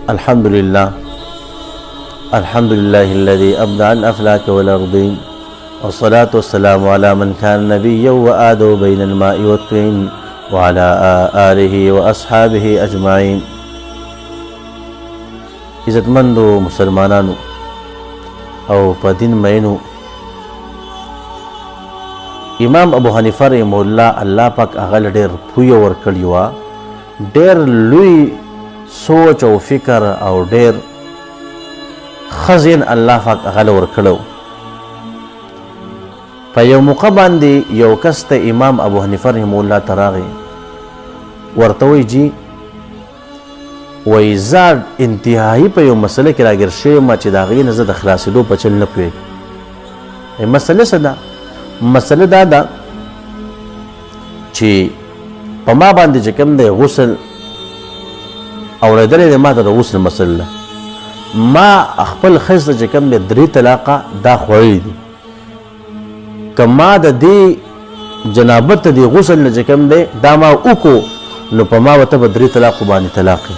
الحمد لله الذي أبدع الأفلاك والأرضين والصلاة والسلام على من كان نبيا وآدوا بين الماء والطين وعلى آله وأصحابه أجمعين. عزتمندو مسلمانانو او په دین مینو، امام ابو حنیفه رحمه الله الله پاک هغه ډېر پوهه ورکړې وه، ډېر لوی سوچ او فکر او ډېر ښه ذهن الله پاک هغه ورکړی و. په یو موقع باندې یو کس ته امام ابو حنیفه رحمه الله ته راغی، ورته وایي جی وایي زه انتهایي په یو مسله کې راګیر شوی یم چې د هغې نه زه د خلاصېدو په چل نه پوهېږم. مسله څه ده؟ مسله دا ده چې په ما باندې چې کوم دی غسل اورېدلی دی، ما ته د غسل مسله ده، ما خپل ښځې ته چې کوم دی 3 طلاقه دا خوړلي دي، که ما د دې جنابت ته دې غسل نه چې کوم دی دا ما وکړو نو په ما به ته به 3 طلاقو باندې طلاق یې.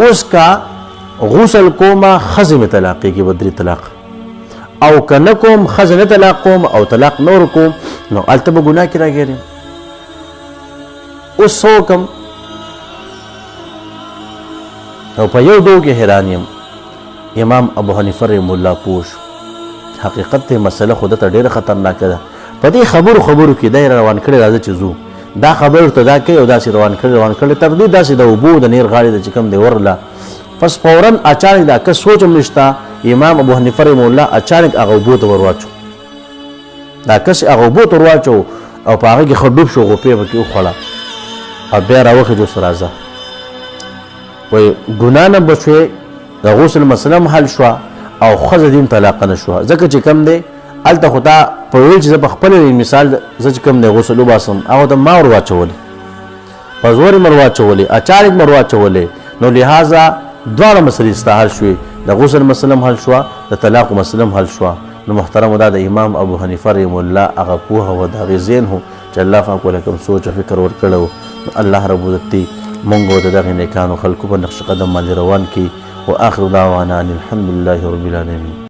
اوس کا غسل کومه ښځې مې طلاقېږي به 3 طلاق، او که نه کوم ښځې نه طلاق کوم او طلاق نه ورکوم نو هلته به ګناه کې راګیر یم. اوس څه وکړم؟ او په یو ډول کې حیران یم. امام ابو حنیفه رحمه الله پوه شو حقیقت ته مسله خو دته ډېره خطرناکه ده. په دې خبرو کې دی روان کړی راځه چې ځو دا خبر ته دا کوي او داسې روان کړی تر دې داسې د اوبو د نیر غاړې د چې کوم دی ورله، پس فورا اچانک دا کس سوچ هم نشته، امام ابو حنیفه رحمه الله اچانک هغه اوبو ته ورواچو، دا کس هغه اوبو ته ورواچو او په هغې کې ښه ډوب شو، غوپې پکې وخوړه او بیا راوخېږي اوس راځه. وایي ګناه نه بشوې، د غسل مسله هم حل شوه او ښځه دې هم طلاقه نه شوه، ځکه چې کوم دی هلته خو تا په ویل چې زه په خپل مثال زه چې کوم دی غسل وباسم هغه ته ما ور واچولې، په زور یې مې ور واچولې، اچانک مې ور واچولې، نو لهذا دواړه مسلې ستا حل شوې، د غسل مسله هم حل شوه، د طلاق مسله هم حل شوه. نو محترمو دا د امام ابو حنیفه رحمه الله هغه پوهه و د هغې ذهن و چې الله پاک ورله کوم سوچ او فکر ورکړی و. نو الله رب العزت دې موږ د دغې نیکانو خلکو په نقش قدم باندې روان کړي. و آخر دعوانا ان الحمد لله رب العالمین.